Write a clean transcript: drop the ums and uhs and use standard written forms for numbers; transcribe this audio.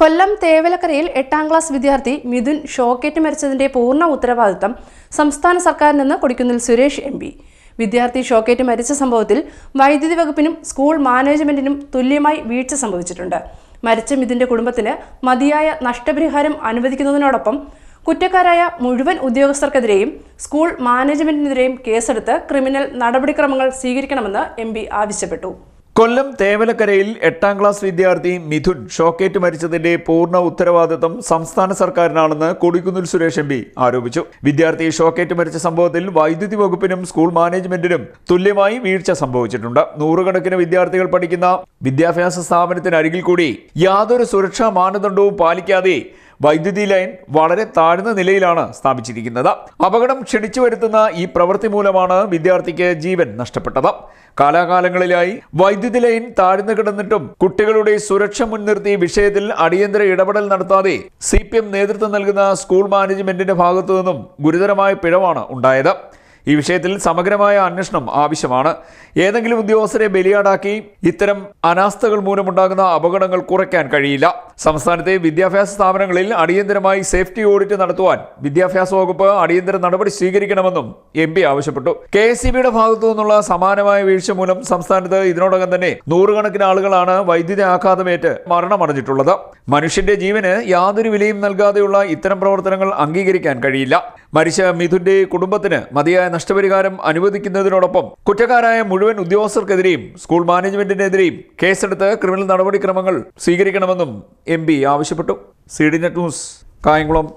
കൊല്ലം തേവലക്കരയിൽ 8ാം class വിദ്യാർത്ഥി മിഥുൻ ഷോക്കേറ്റ് മരിച്ചതിന്റെ പൂർണ്ണ ഉത്തരവാദിത്തം സംസ്ഥാന സർക്കാരിനെന്ന് കൊടിക്കുന്നിൽ സുരേഷ് എം പി. വിദ്യാർത്ഥി ഷോക്കേറ്റ് മരിച്ച സംഭവത്തിൽ വൈദ്യുതി വകുപ്പിനും സ്കൂൾ മാനേജ്മെന്റിനും തുല്യമായി വീഴ്ച സംഭവിച്ചിട്ടുണ്ട്. മരിച്ച മിഥുന്റെ കുടുംബത്തിന് മതിയായ നഷ്ടപരിഹാരം അനുവദിക്കുന്നതിനോടൊപ്പം കുറ്റക്കാരായ മുഴുവൻ ഉദ്യോഗസ്ഥർക്കെതിരെയും സ്കൂൾ മാനേജ്മെന്റിനെതിരെയും കേസെടുത്ത് ക്രിമിനൽ നടപടിക്രമങ്ങൾ സ്വീകരിക്കണമെന്ന് എം പി ആവശ്യപ്പെട്ടു. കൊല്ലം തേവലക്കരയിൽ 8ാം ക്ലാസ് വിദ്യാർത്ഥി മിഥുൻ ഷോക്കേറ്റ് മരിച്ചതിന്റെ പൂർണ്ണ ഉത്തരവാദിത്തം സംസ്ഥാന സർക്കാരിനാണെന്ന് കൊടിക്കുന്നിൽ സുരേഷ് എം പി ആരോപിച്ചു. വിദ്യാർത്ഥി ഷോക്കേറ്റ് മരിച്ച സംഭവത്തിൽ വൈദ്യുതി വകുപ്പിനും സ്കൂൾ മാനേജ്മെന്റിനും തുല്യമായി വീഴ്ച സംഭവിച്ചിട്ടുണ്ട്. നൂറുകണക്കിന് വിദ്യാർത്ഥികൾ പഠിക്കുന്ന വിദ്യാഭ്യാസ സ്ഥാപനത്തിനരികിൽ കൂടി യാതൊരു സുരക്ഷാ മാനദണ്ഡവും പാലിക്കാതെ വൈദ്യുതി ലൈൻ വളരെ താഴ്ന്ന നിലയിലാണ് സ്ഥാപിച്ചിരിക്കുന്നത്. അപകടം ക്ഷണിച്ചു വരുത്തുന്ന ഈ പ്രവൃത്തി മൂലമാണ് വിദ്യാർത്ഥിക്ക് ജീവൻ നഷ്ടപ്പെട്ടത്. കാലാകാലങ്ങളിലായി വൈദ്യുതി ലൈൻ താഴ്ന്നു കിടന്നിട്ടും കുട്ടികളുടെ സുരക്ഷ മുൻനിർത്തി വിഷയത്തിൽ അടിയന്തര ഇടപെടൽ നടത്താതെ CPM നേതൃത്വം നൽകുന്ന സ്കൂൾ മാനേജ്മെന്റിന്റെ ഭാഗത്തു നിന്നും ഗുരുതരമായ പിഴവാണ് ഉണ്ടായത്. ഈ വിഷയത്തിൽ സമഗ്രമായ അന്വേഷണം ആവശ്യമാണ്. ഏതെങ്കിലും ഉദ്യോഗസ്ഥരെ ബലിയാടാക്കി ഇത്തരം അനാസ്ഥകൾ മൂലമുണ്ടാകുന്ന അപകടങ്ങൾ കുറയ്ക്കാൻ കഴിയില്ല. സംസ്ഥാനത്തെ വിദ്യാഭ്യാസ സ്ഥാപനങ്ങളിൽ അടിയന്തരമായി സേഫ്റ്റി ഓഡിറ്റ് നടത്തുവാൻ വിദ്യാഭ്യാസ വകുപ്പ് അടിയന്തര നടപടി സ്വീകരിക്കണമെന്നും MP ആവശ്യപ്പെട്ടു. KSEBയുടെ ഭാഗത്തു നിന്നുള്ള സമാനമായ വീഴ്ച മൂലം സംസ്ഥാനത്ത് ഇതിനോടകം തന്നെ നൂറുകണക്കിന് ആളുകളാണ് വൈദ്യുതി ആഘാതമേറ്റ് മരണമടഞ്ഞിട്ടുള്ളത്. മനുഷ്യന്റെ ജീവന് യാതൊരു വിലയും നൽകാതെയുള്ള ഇത്തരം പ്രവർത്തനങ്ങൾ അംഗീകരിക്കാൻ കഴിയില്ല. മരിച്ച മിഥുന്റെ കുടുംബത്തിന് മതിയായ നഷ്ടപരിഹാരം അനുവദിക്കുന്നതിനോടൊപ്പം കുറ്റക്കാരായ മുഴുവൻ ഉദ്യോഗസ്ഥർക്കെതിരെയും സ്കൂൾ മാനേജ്മെന്റിനെതിരെയും കേസെടുത്ത് ക്രിമിനൽ നടപടിക്രമങ്ങൾ സ്വീകരിക്കണമെന്നും MP ആവശ്യപ്പെട്ടു. CDNet news, Kayamkulam.